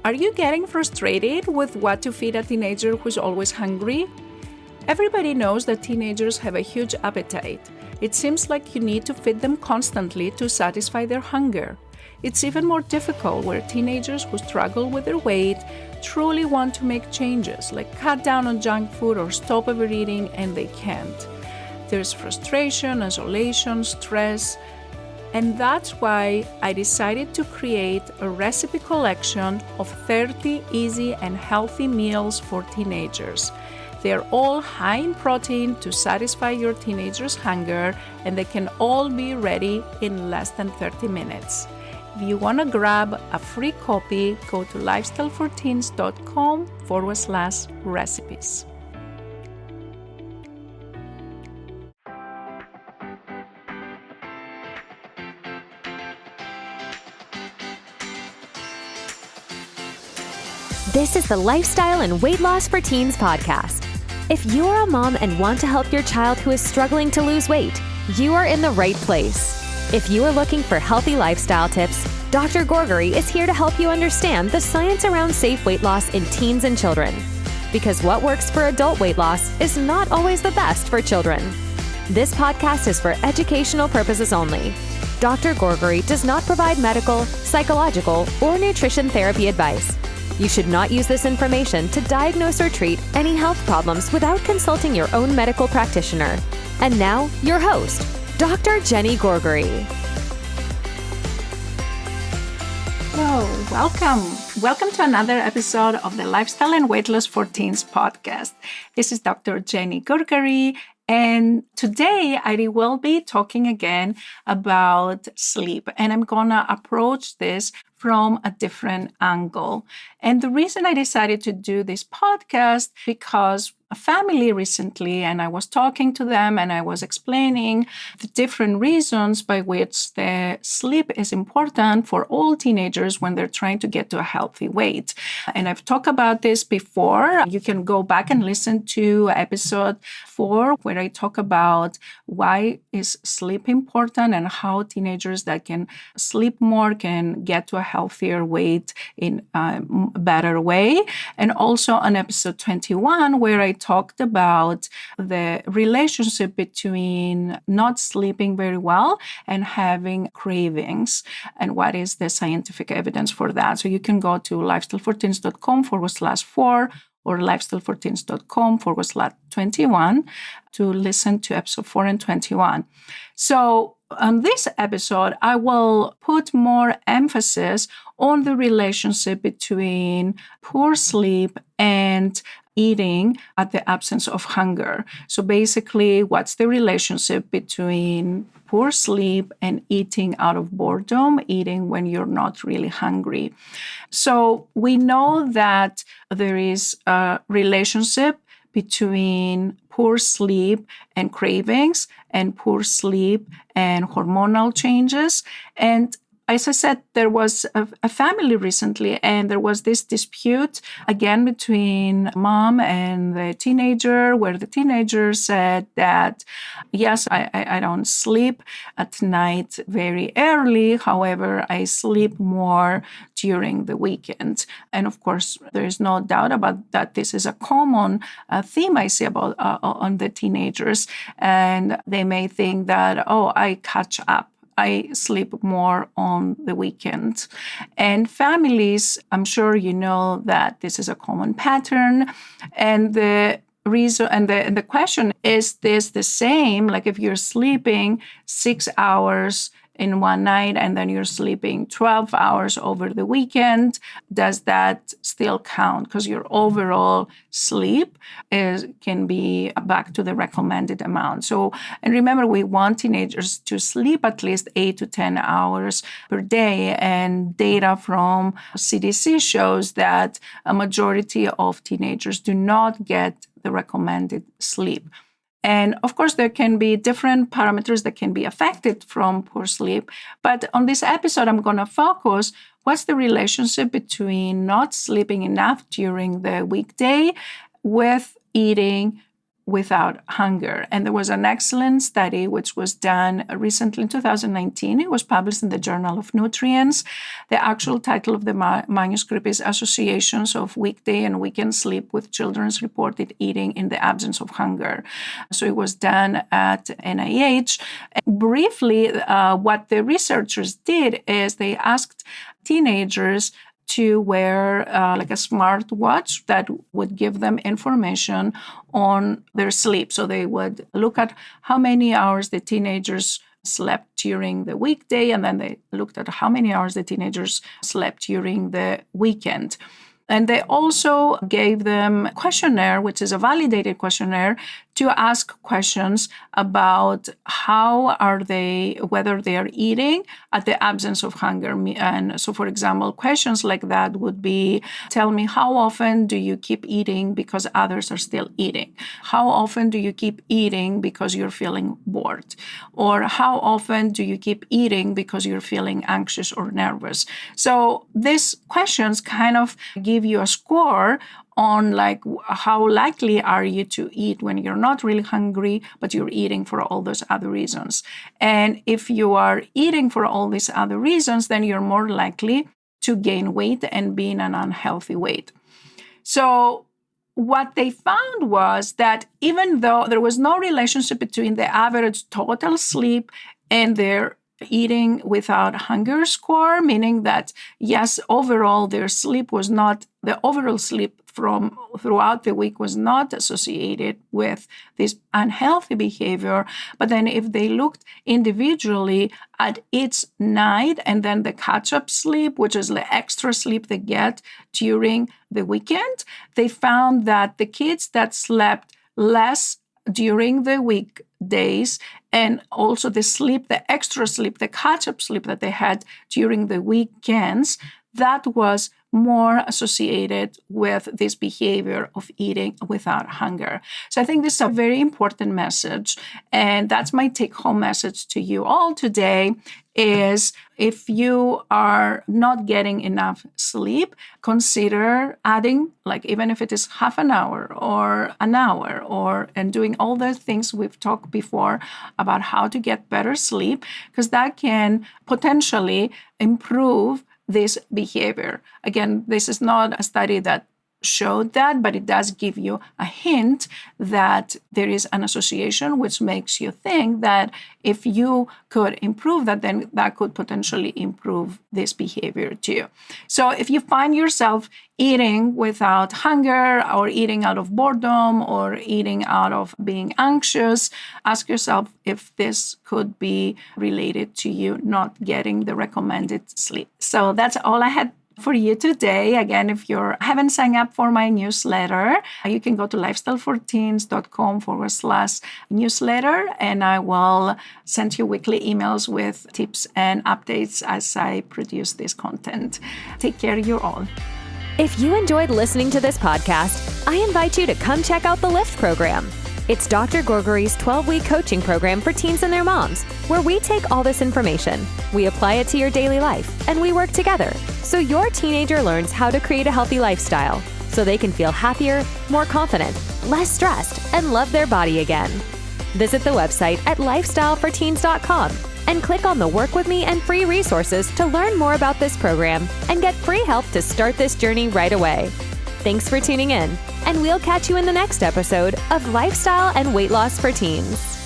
Are you getting frustrated with what to feed a teenager who's always hungry? Everybody knows that teenagers have a huge appetite. It seems like you need to feed them constantly to satisfy their hunger. It's even more difficult where teenagers who struggle with their weight truly want to make changes, like cut down on junk food or stop overeating, and they can't. There's frustration, isolation, stress, and that's why I decided to create a recipe collection of 30 easy and healthy meals for teenagers. They're all high in protein to satisfy your teenager's hunger, and they can all be ready in less than 30 minutes. If you want to grab a free copy, go to lifestyleforteens.com/recipes. This is the Lifestyle and Weight Loss for Teens podcast. If you're a mom and want to help your child who is struggling to lose weight, you are in the right place. If you are looking for healthy lifestyle tips, Dr. Gourgari is here to help you understand the science around safe weight loss in teens and children. Because what works for adult weight loss is not always the best for children. This podcast is for educational purposes only. Dr. Gourgari does not provide medical, psychological, or nutrition therapy advice. You should not use this information to diagnose or treat any health problems without consulting your own medical practitioner. And now, your host, Dr. Jenny Gourgari. Hello, welcome. Welcome to another episode of the Lifestyle and Weight Loss for Teens podcast. This is Dr. Jenny Gourgari, and today I will be talking again about sleep, and I'm gonna approach this from a different angle. And the reason I decided to do this podcast because a family recently, and I was talking to them and I was explaining the different reasons by which the sleep is important for all teenagers when they're trying to get to a healthy weight. And I've talked about this before. You can go back and listen to episode 4 where I talk about why is sleep important and how teenagers that can sleep more can get to a healthier weight in a better way. And also on episode 21 where I talked about the relationship between not sleeping very well and having cravings and what is the scientific evidence for that. So you can go to lifestyleforteens.com/4 or lifestyleforteens.com/21 to listen to episode 4 and 21. So on this episode, I will put more emphasis on the relationship between poor sleep and eating at the absence of hunger. So basically, what's the relationship between poor sleep and eating out of boredom, eating when you're not really hungry? So we know that there is a relationship between poor sleep and cravings and poor sleep and hormonal changes. And as I said, there was a family recently, and there was this dispute again between mom and the teenager, where the teenager said that, yes, I don't sleep at night very early. However, I sleep more during the weekend. And of course, there is no doubt about that. This is a common theme I see about on the teenagers. And they may think that, oh, I catch up. I sleep more on the weekend. And families, I'm sure you know that this is a common pattern. And the reason and the question, is this the same? Like if you're sleeping 6 hours in one night and then you're sleeping 12 hours over the weekend, does that still count? Because your overall sleep can be back to the recommended amount. So, and remember, we want teenagers to sleep at least 8 to 10 hours per day. And data from CDC shows that a majority of teenagers do not get the recommended sleep. And of course, there can be different parameters that can be affected from poor sleep. But on this episode, I'm going to focus what's the relationship between not sleeping enough during the weekday with eating without hunger. And there was an excellent study which was done recently in 2019. It was published in the Journal of Nutrients. The actual title of the manuscript is Associations of Weekday and Weekend Sleep with Children's Reported Eating in the Absence of Hunger. So it was done at NIH. Briefly, what the researchers did is they asked teenagers to wear like a smart watch that would give them information on their sleep. So they would look at how many hours the teenagers slept during the weekday, and then they looked at how many hours the teenagers slept during the weekend. And they also gave them a questionnaire, which is a validated questionnaire, to ask questions about whether they are eating at the absence of hunger. And so, for example, questions like that would be, tell me, how often do you keep eating because others are still eating? How often do you keep eating because you're feeling bored? Or how often do you keep eating because you're feeling anxious or nervous? So these questions kind of give you a score on like how likely are you to eat when you're not really hungry, but you're eating for all those other reasons. And if you are eating for all these other reasons, then you're more likely to gain weight and be in an unhealthy weight. So what they found was that even though there was no relationship between the average total sleep and their eating without hunger score, meaning that, yes, overall their sleep was not, the overall sleep from throughout the week was not associated with this unhealthy behavior. But then if they looked individually at each night and then the catch-up sleep, which is the extra sleep they get during the weekend, they found that the kids that slept less during the weekdays and also the extra sleep, the catch-up sleep that they had during the weekends, that was more associated with this behavior of eating without hunger. So I think this is a very important message. And that's my take-home message to you all today is if you are not getting enough sleep, consider adding, like even if it is half an hour or an hour, and doing all the things we've talked before about how to get better sleep, because that can potentially improve this behavior. Again, this is not a study that showed that, but it does give you a hint that there is an association which makes you think that if you could improve that, then that could potentially improve this behavior too. So if you find yourself eating without hunger or eating out of boredom or eating out of being anxious, ask yourself if this could be related to you not getting the recommended sleep. So that's all I had for you today. Again, if you haven't signed up for my newsletter, you can go to lifestyleforteens.com/newsletter, and I will send you weekly emails with tips and updates as I produce this content. Take care, you all. If you enjoyed listening to this podcast, I invite you to come check out the LIFT program. It's Dr. Gourgari's 12-week coaching program for teens and their moms, where we take all this information, we apply it to your daily life, and we work together so your teenager learns how to create a healthy lifestyle so they can feel happier, more confident, less stressed, and love their body again. Visit the website at lifestyleforteens.com and click on the Work With Me and free resources to learn more about this program and get free help to start this journey right away. Thanks for tuning in, and we'll catch you in the next episode of Lifestyle and Weight Loss for Teens.